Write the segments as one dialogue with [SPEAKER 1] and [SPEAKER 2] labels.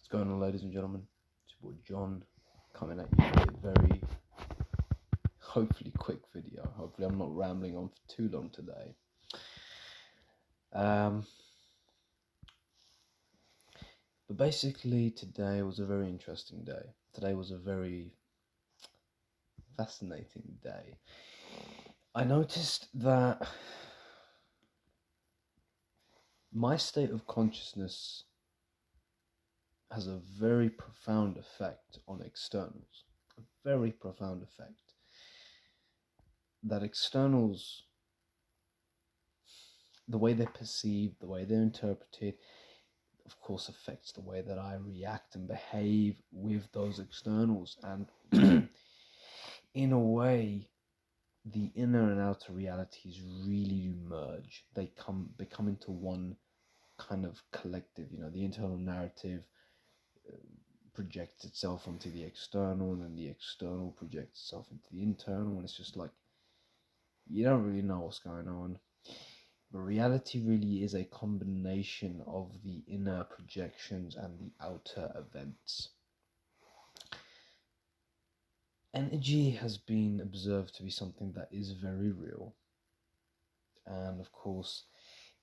[SPEAKER 1] What's going on, ladies and gentlemen? It's your boy John coming at you with a very, hopefully, quick video. Hopefully, I'm not rambling on for too long today. But basically, today was a very interesting day. Today was a very fascinating day. I noticed that my state of consciousness has a very profound effect on externals. A very profound effect. That externals, the way they're perceived, the way they're interpreted, of course, affects the way that I react and behave with those externals. And in a way, the inner and outer realities really do merge. They become into one kind of collective. The internal narrative projects itself onto the external, and then the external projects itself into the internal, and it's just like you don't really know what's going on. But reality really is a combination of the inner projections and the outer events. Energy has been observed to be something that is very real. And of course,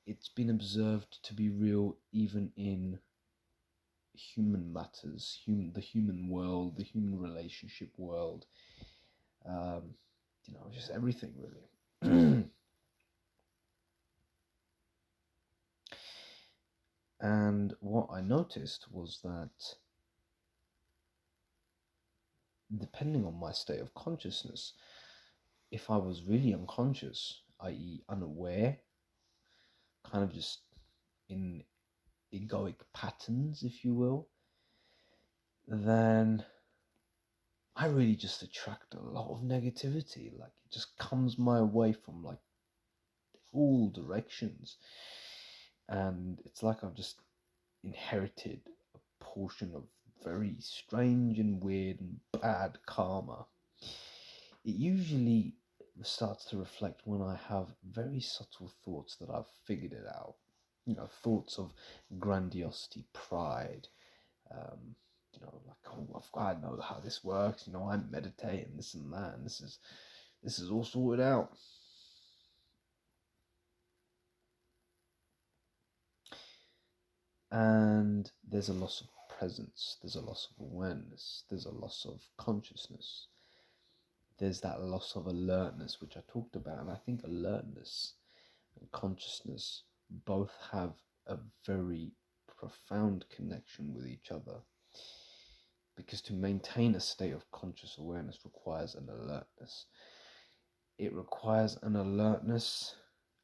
[SPEAKER 1] it's been observed to be real even in human matters, the human world, the human relationship world, just everything really. And what I noticed was that depending on my state of consciousness, if I was really unconscious, i.e. unaware, kind of just in egoic patterns, if you will, then I really just attract a lot of negativity. Like, it just comes my way from like all directions. And it's like I've just inherited a portion of very strange and weird and bad karma. It usually starts to reflect when I have very subtle thoughts that I've figured it out. Thoughts of grandiosity, pride, like, oh, I know how this works, I meditate and this and that, and this is all sorted out. And there's a loss of presence, there's a loss of awareness, there's a loss of consciousness. There's that loss of alertness, which I talked about. And I think alertness and consciousness both have a very profound connection with each other. Because to maintain a state of conscious awareness requires an alertness. It requires an alertness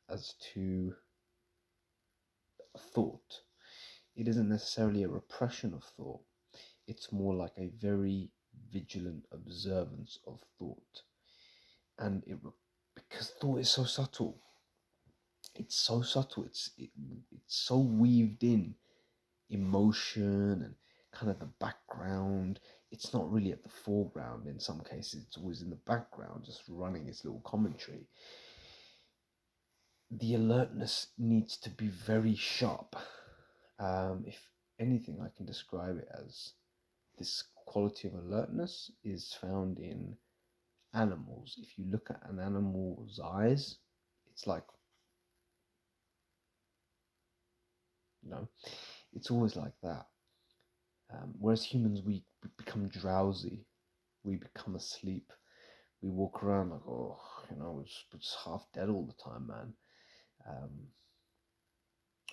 [SPEAKER 1] as to thought. It isn't necessarily a repression of thought. It's more like a very vigilant observance of thought. And because thought is so subtle. It's so subtle. It's so weaved in emotion and kind of the background. It's not really at the foreground in some cases. It's always in the background, just running its little commentary. The alertness needs to be very sharp. If anything, I can describe it as this quality of alertness is found in animals. If you look at an animal's eyes, it's like, it's always like that. Whereas humans, we become drowsy, we become asleep, we walk around like, we're just half dead all the time, man.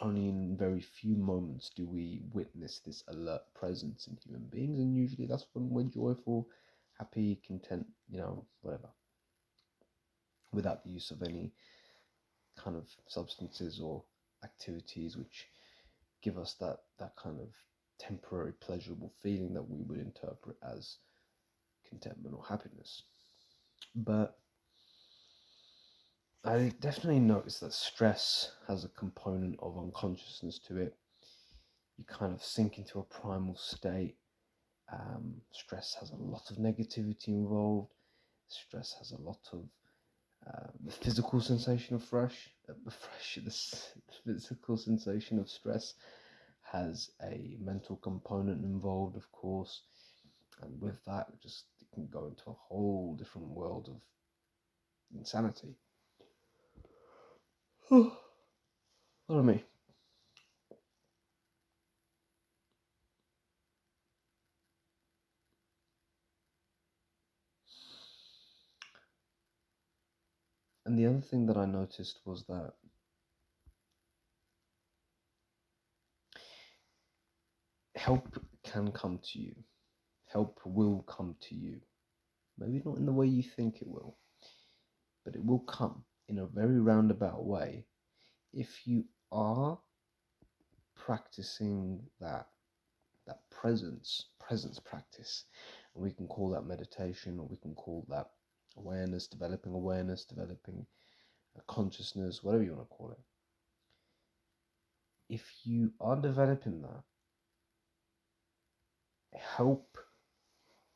[SPEAKER 1] Only in very few moments do we witness this alert presence in human beings, and usually that's when we're joyful, happy, content, whatever, without the use of any kind of substances or activities which give us that kind of temporary pleasurable feeling that we would interpret as contentment or happiness. But I definitely noticed that stress has a component of unconsciousness to it. You kind of sink into a primal state. Stress has a lot of negativity involved. Stress has a lot of the physical sensation of the physical sensation of stress has a mental component involved, of course, and with that, just it can go into a whole different world of insanity. Follow me. And the other thing that I noticed was that help can come to you. Help will come to you. Maybe not in the way you think it will, but it will come in a very roundabout way if you are practicing that presence practice. And we can call that meditation, or we can call that awareness, developing a consciousness, whatever you want to call it. If you are developing that, help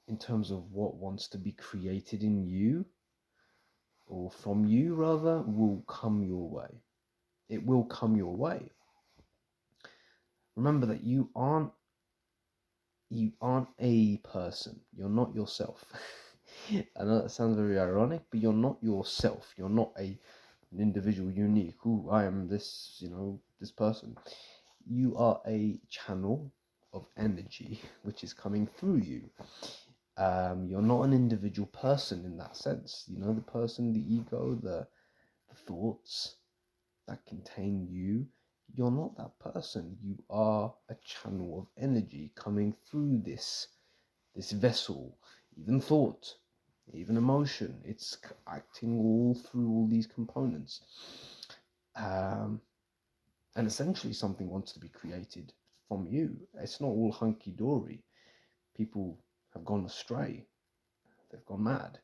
[SPEAKER 1] in terms of what wants to be created in you, or from you rather, will come your way. It will come your way. Remember that you aren't a person. You're not yourself. I know that sounds very ironic, but you're not yourself. You're not an individual, unique. Ooh, I am this, this person. You are a channel of energy which is coming through you. You're not an individual person in that sense. The person, the ego, the thoughts that contain you. You're not that person. You are a channel of energy coming through this vessel, even thought, even emotion. It's acting all through all these components. And essentially something wants to be created from you. It's not all hunky-dory. People have gone astray. They've gone mad.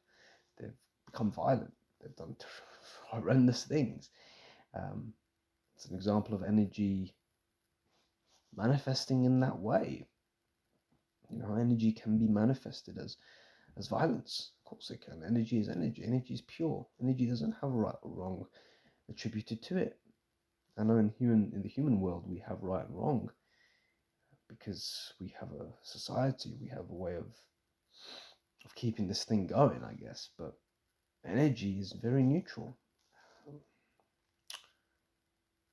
[SPEAKER 1] They've become violent. They've done horrendous things. It's an example of energy manifesting in that way. Energy can be manifested as violence. Of course it can. Energy is energy. Energy is pure. Energy doesn't have right or wrong attributed to it. I know in the human world we have right and wrong because we have a society, we have a way of keeping this thing going, I guess. But energy is very neutral.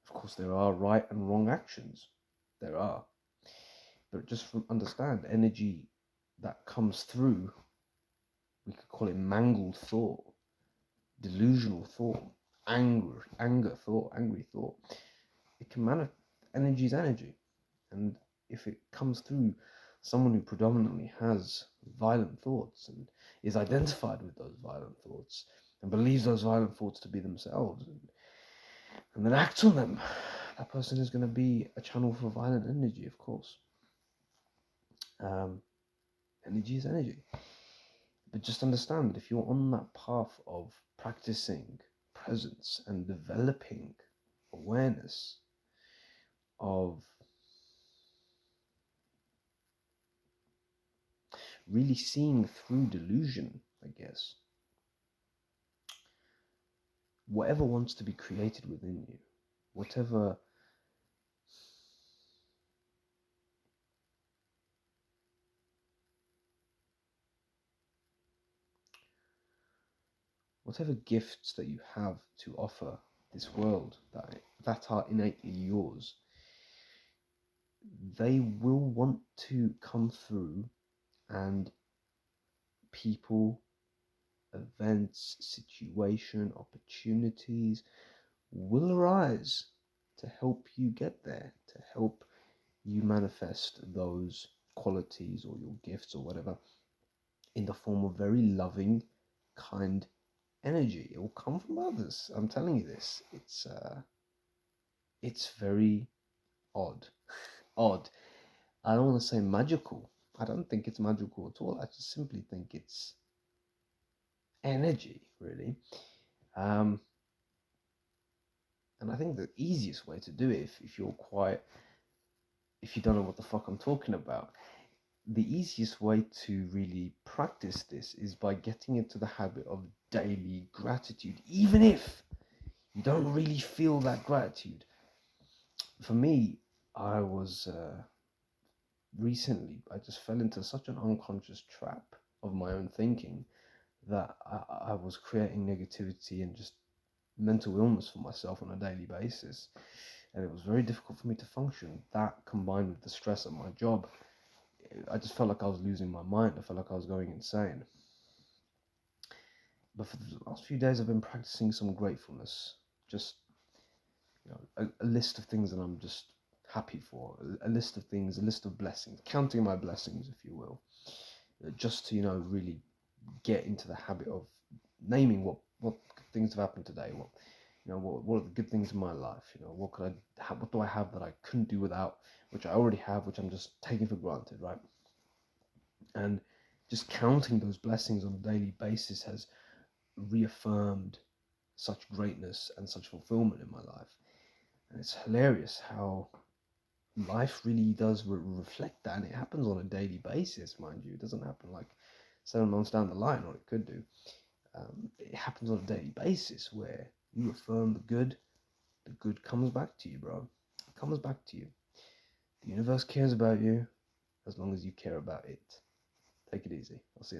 [SPEAKER 1] Of course, there are right and wrong actions. There are. But just understand, energy that comes through, we could call it mangled thought, delusional thought, anger thought, angry thought. It can energy is energy. And if it comes through someone who predominantly has violent thoughts and is identified with those violent thoughts and believes those violent thoughts to be themselves and then acts on them, that person is going to be a channel for violent energy, of course. Energy is energy. But just understand that if you're on that path of practicing presence and developing awareness of really seeing through delusion, I guess, whatever wants to be created within you, whatever gifts that you have to offer this world that are innately yours, they will want to come through, and people, events, situation, opportunities will arise to help you get there, to help you manifest those qualities or your gifts or whatever in the form of very loving, kind energy. It will come from others. I'm telling you this. It's very odd. Odd. I don't want to say magical. I don't think it's magical at all. I just simply think it's energy, really. And I think the easiest way to do it, if you don't know what the fuck I'm talking about, the easiest way to really practice this is by getting into the habit of daily gratitude, even if you don't really feel that gratitude. For me, I was recently, I just fell into such an unconscious trap of my own thinking that I was creating negativity and just mental illness for myself on a daily basis. And it was very difficult for me to function. That combined with the stress at my job, I just felt like I was losing my mind. I felt like I was going insane. But for the last few days, I've been practicing some gratefulness. Just, a list of things that I'm just happy for, a list of things, a list of blessings, counting my blessings, if you will, just to, really get into the habit of naming what good things have happened today, what are the good things in my life, what do I have that I couldn't do without, which I already have, which I'm just taking for granted, right? And just counting those blessings on a daily basis has reaffirmed such greatness and such fulfillment in my life. And it's hilarious how life really does reflect that, and it happens on a daily basis, mind you. It doesn't happen like 7 months down the line, or it could do. It happens on a daily basis where you affirm the good comes back to you, bro. It comes back to you. The universe cares about you as long as you care about it. Take it easy. I'll see you in the